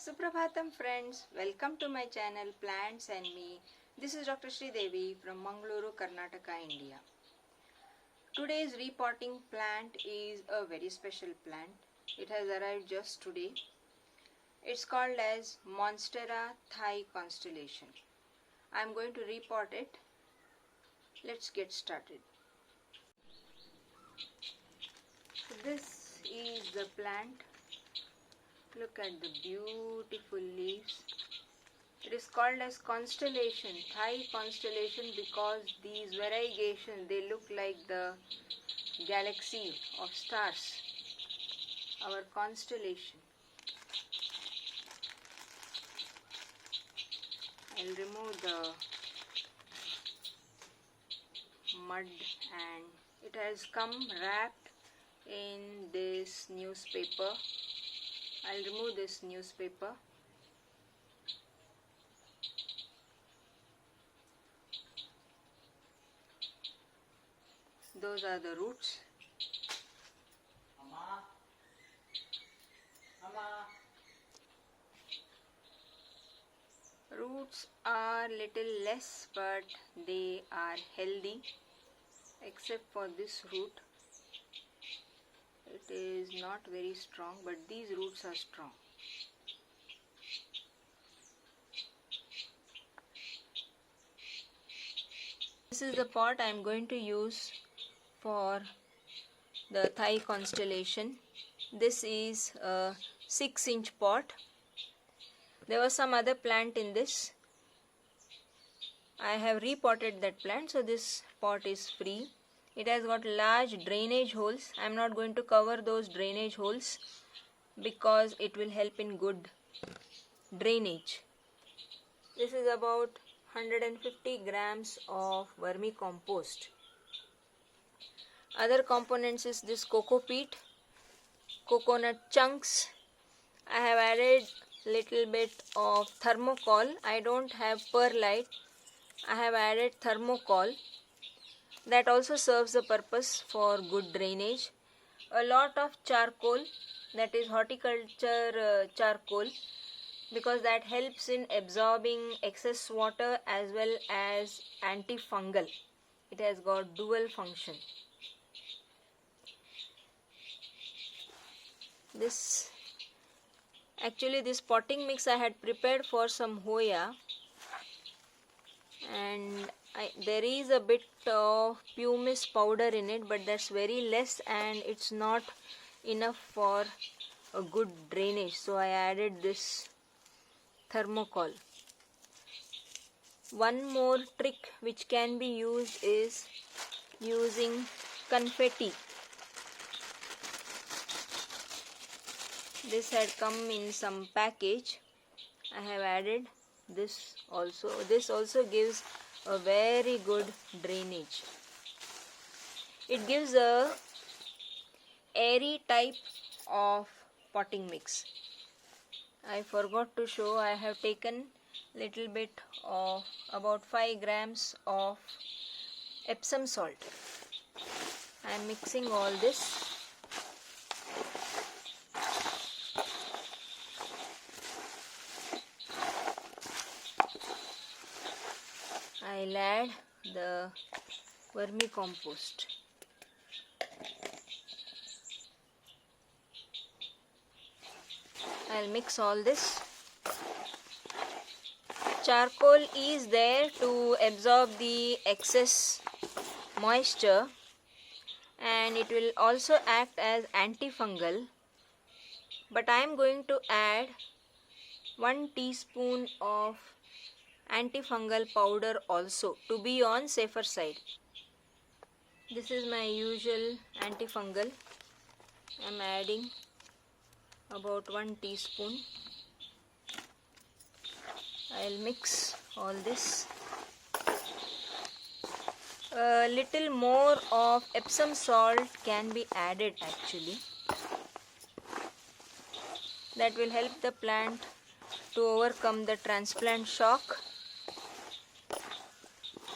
Suprabhatam friends, welcome to my channel Plants and Me. This is Dr. Sri Devi from Mangaluru, Karnataka, India. Today's repotting plant is a very special plant. It has arrived just today. It's called as Monstera Thai Constellation. I am going to repot it. Let's get started. So this is the plant. Look at the beautiful leaves. It is called as constellation, Thai constellation, because these variegations, they look like the galaxy of stars, our constellation. I'll remove the mud, and it has come wrapped in this newspaper. I'll remove this newspaper. Those are the roots. Roots are little less, but they are healthy, except for this root. It is not very strong, but these roots are strong. This is the pot I am going to use for the Thai constellation. This is a 6-inch pot. There was some other plant in this. I have repotted that plant, so this pot is free. It has got large drainage holes. I am not going to cover those drainage holes because it will help in good drainage. This is about 150 grams of vermicompost. Other components is this cocoa peat, coconut chunks. I have added little bit of thermocol. I don't have perlite. I have added thermocol. That also serves the purpose for good drainage. A lot of charcoal, that is horticulture charcoal, because that helps in absorbing excess water as well as antifungal. It has got dual function. This potting mix I had prepared for some Hoya, and there is a bit of pumice powder in it, but that's very less and it's not enough for a good drainage, so I added this thermocol. One more trick which can be used is using confetti. This had come in some package. I have added this also. This also gives a very good drainage. It gives a airy type of potting mix. I forgot to show, I have taken little bit of about 5 grams of Epsom salt. I am mixing all this. I'll add the vermicompost. I'll mix all this. Charcoal is there to absorb the excess moisture, and it will also act as antifungal. But I am going to add 1 teaspoon of antifungal powder also, to be on safer side. This is my usual antifungal. I am adding about 1 teaspoon. I'll mix all this. A little more of Epsom salt can be added actually. That will help the plant to overcome the transplant shock,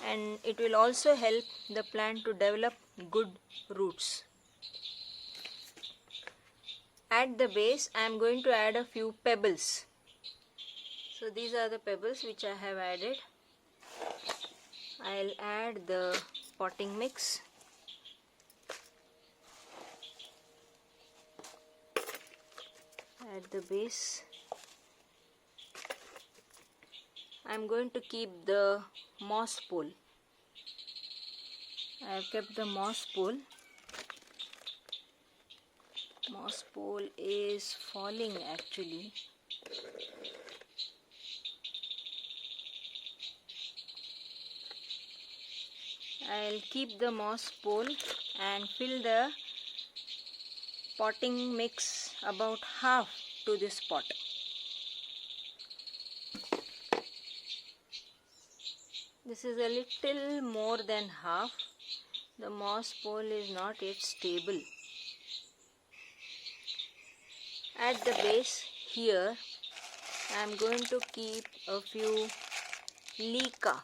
and it will also help the plant to develop good roots. At the base I am going to add a few pebbles. So these are the pebbles which I have added. I'll add the potting mix. At the base, I'm going to keep the moss pole. I have kept the moss pole. Moss pole is falling actually. I'll keep the moss pole and fill the potting mix about half to this pot. This is a little more than half. The moss pole is not yet stable. At the base here, I am going to keep a few LECA.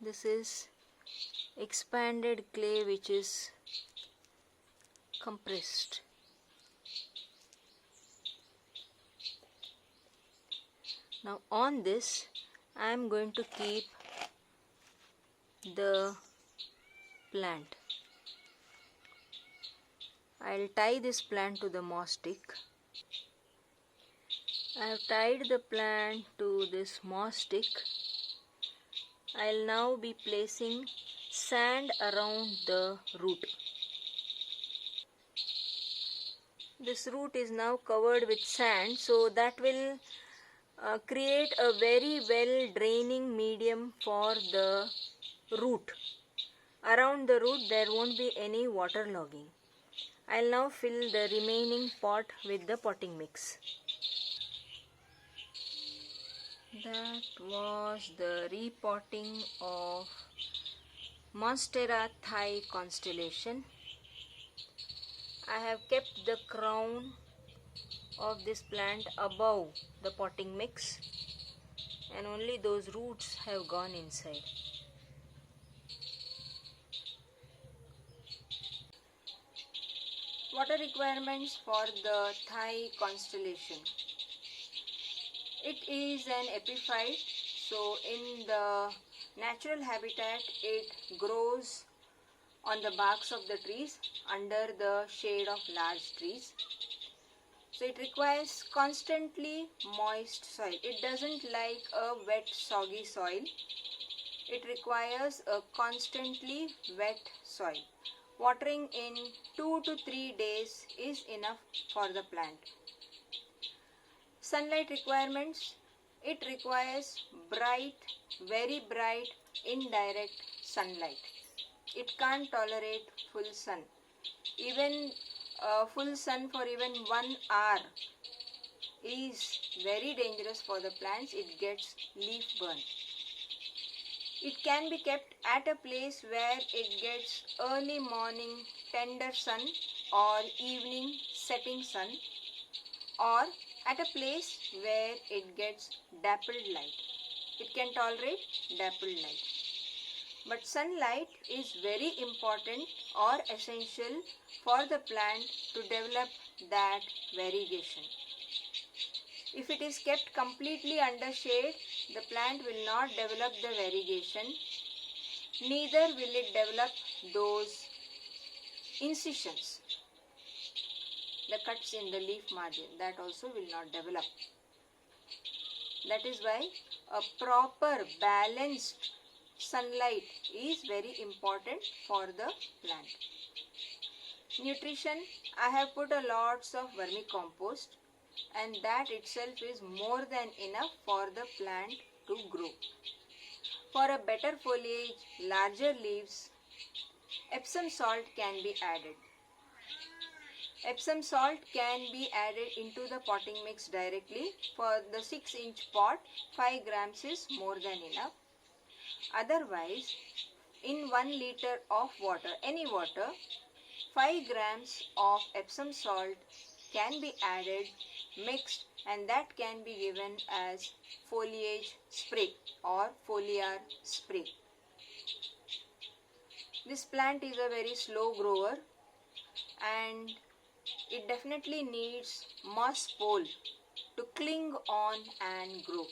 This is expanded clay which is compressed. Now on this, I am going to keep the plant. I'll tie this plant to the moss stick. I have tied the plant to this moss stick. I'll now be placing sand around the root. This root is now covered with sand, so that will create a very well draining medium for the root. Around the root there won't be any water logging. I'll now fill the remaining pot with the potting mix. That was the repotting of Monstera Thai Constellation. I have kept the crown of this plant above the potting mix and only those roots have gone inside. Water requirements for the Thai constellation. It is an epiphyte, so in the natural habitat it grows on the barks of the trees under the shade of large trees. So it requires constantly moist soil. It doesn't like a wet soggy soil. It requires a constantly wet soil. Watering in 2 to 3 days is enough for the plant. Sunlight requirements. It requires bright, very bright, indirect sunlight. It can't tolerate full sun. Even full sun for even 1 hour is very dangerous for the plants. It gets leaf burn. It can be kept at a place where it gets early morning tender sun or evening setting sun, or at a place where it gets dappled light. It can tolerate dappled light. But sunlight is very important or essential for the plant to develop that variegation. If it is kept completely under shade, the plant will not develop the variegation, neither will it develop those incisions, the cuts in the leaf margin, that also will not develop. That is why a proper balanced sunlight is very important for the plant. Nutrition, I have put a lots of vermicompost, and that itself is more than enough for the plant to grow. For a better foliage, larger leaves, Epsom salt can be added. Epsom salt can be added into the potting mix directly. For the 6-inch pot, 5 grams is more than enough. Otherwise, in 1 liter of water, any water, 5 grams of Epsom salt can be added, mixed, and that can be given as foliage spray or foliar spray. This plant is a very slow grower, and it definitely needs moss pole to cling on and grow.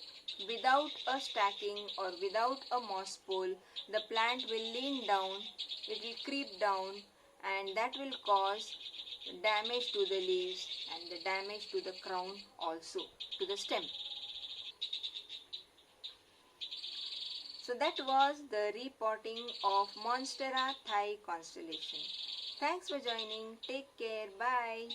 Without a stacking or without a moss pole, the plant will lean down, it will creep down, and that will cause damage to the leaves and the damage to the crown also, to the stem. So that was the repotting of Monstera Thai Constellation. Thanks for joining. Take care. Bye.